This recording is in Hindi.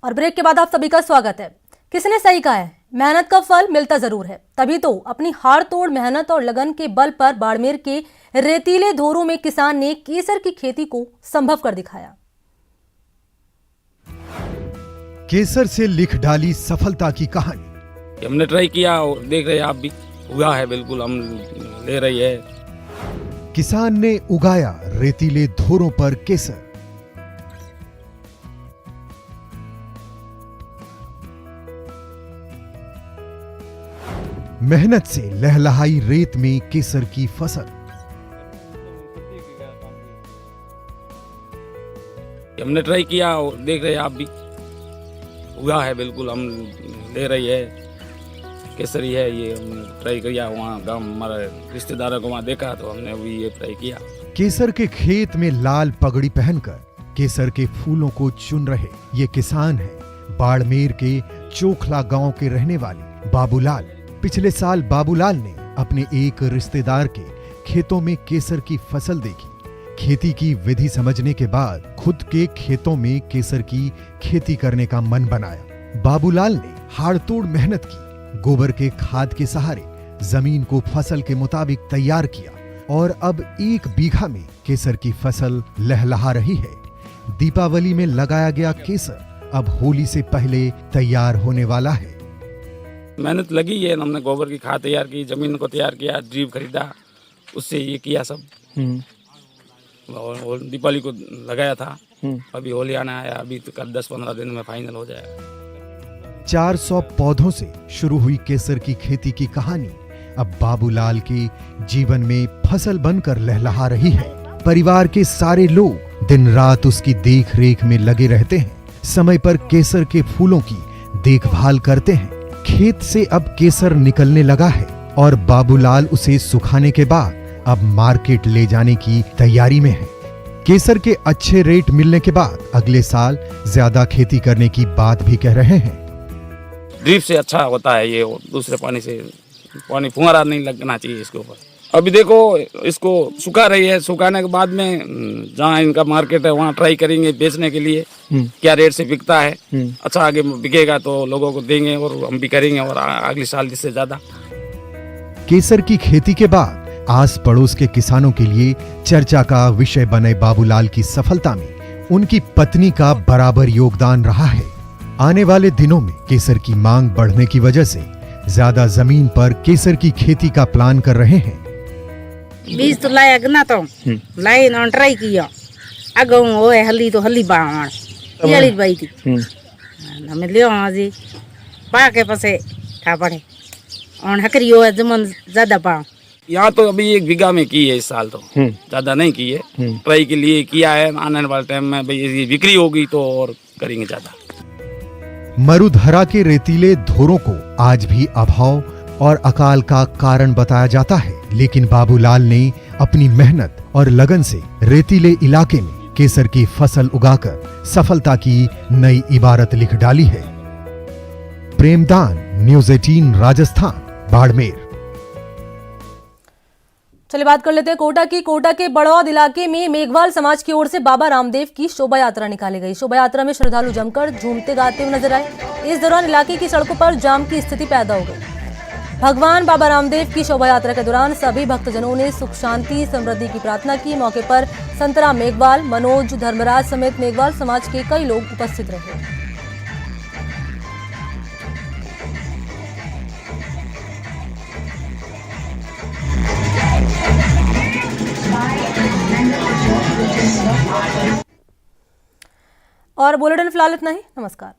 और ब्रेक के बाद आप सभी का स्वागत है। किसने सही कहा है, मेहनत का फल मिलता जरूर है। तभी तो अपनी हाड़ तोड़ मेहनत और लगन के बल पर बाड़मेर के रेतीले धोरों में किसान ने केसर की खेती को संभव कर दिखाया। केसर से लिख डाली सफलता की कहानी। हमने ट्राई किया और देख रहे हैं आप भी, हुआ है, बिल्कुल हम ले रही है। किसान ने उगाया रेतीले धोरों पर केसर। मेहनत से लहलहाई रेत में केसर की फसल। हमने ट्राई किया और देख रहे हैं आप भी, हुआ है, बिल्कुल हम ले रही है। केसरी है ये, हमने ट्राई किया, वहाँ गाँव हमारे रिश्तेदारों को वहाँ देखा तो हमने भी ये ट्राई किया। केसर के खेत में लाल पगड़ी पहनकर केसर के फूलों को चुन रहे ये किसान हैं बाड़मेर के चोखला गांव के रहने वाले बाबूलाल। पिछले साल बाबूलाल ने अपने एक रिश्तेदार के खेतों में केसर की फसल देखी। खेती की विधि समझने के बाद खुद के खेतों में केसर की खेती करने का मन बनाया। बाबूलाल ने हाड़तोड़ मेहनत की, गोबर के खाद के सहारे जमीन को फसल के मुताबिक तैयार किया और अब 1 बीघा में केसर की फसल लहलहा रही है। दीपावली में लगाया गया केसर अब होली से पहले तैयार होने वाला है। मेहनत लगी है, हमने गोबर की खाद तैयार की, जमीन को तैयार किया, ड्रिप खरीदा, उससे ये किया सब। और दीपावली को लगाया था, अभी होली आना है, अभी तो कल 10-15 दिन में फाइनल हो जाएगा। 400 पौधों से शुरू हुई केसर की खेती की कहानी अब बाबूलाल के जीवन में फसल बनकर लहलहा रही है। परिवार के सारे लोग दिन रात उसकी देख रेख में लगे रहते हैं, समय पर केसर के फूलों की देखभाल करते हैं। खेत से अब केसर निकलने लगा है और बाबूलाल उसे सुखाने के बाद अब मार्केट ले जाने की तैयारी में है। केसर के अच्छे रेट मिलने के बाद अगले साल ज्यादा खेती करने की बात भी कह रहे हैं। ड्रिप से अच्छा होता है ये, दूसरे पानी से पानी फुहारा नहीं लगना चाहिए इसके ऊपर। अभी देखो इसको सुखा रही है, सुखाने के बाद में जहाँ इनका मार्केट है वहाँ ट्राई करेंगे बेचने के लिए, क्या रेट से बिकता है। अच्छा आगे बिकेगा तो लोगों को देंगे और हम भी करेंगे और अगले साल इससे ज्यादा। केसर की खेती के बाद आस पड़ोस के किसानों के लिए चर्चा का विषय बने बाबूलाल की सफलता में उनकी पत्नी का बराबर योगदान रहा है। आने वाले दिनों में केसर की मांग बढ़ने की वजह से ज्यादा जमीन पर केसर की खेती का प्लान कर रहे हैं। बीज तो लाया ना, तो लाई ना ट्राई किया, अगो वो है हल्ली तो हल्ली बाण याली बाई थी हमें लियो जी पा के पसे था पड़े और हकरियो है जमन ज्यादा पा। यहाँ तो अभी 1 बीघा में की है इस साल, तो ज्यादा नहीं की है, ट्राई के लिए किया है। आने वाले टाइम में भाई बिक्री होगी तो और करेंगे ज्यादा। मरुधरा के रेतीले धोरों को आज भी अभाव और अकाल का कारण बताया जाता है, लेकिन बाबूलाल ने अपनी मेहनत और लगन से रेतीले इलाके में केसर की फसल उगाकर सफलता की नई इबारत लिख डाली है। प्रेमदान, न्यूज़ 18 राजस्थान, बाड़मेर। चलिए बात कर लेते हैं कोटा की। कोटा के बड़ौद इलाके में मेघवाल समाज की ओर से बाबा रामदेव की शोभा यात्रा निकाली गई। शोभा यात्रा में श्रद्धालु जमकर झूमते गाते हुए नजर आए। इस दौरान इलाके की सड़कों पर जाम की स्थिति पैदा हो गई। भगवान बाबा रामदेव की शोभा यात्रा के दौरान सभी भक्तजनों ने सुख शांति समृद्धि की प्रार्थना की। मौके पर संतराम मेघवाल, मनोज धर्मराज समेत मेघवाल समाज के कई लोग उपस्थित रहे। और बुलेटिन फिलहाल इतना ही। नमस्कार।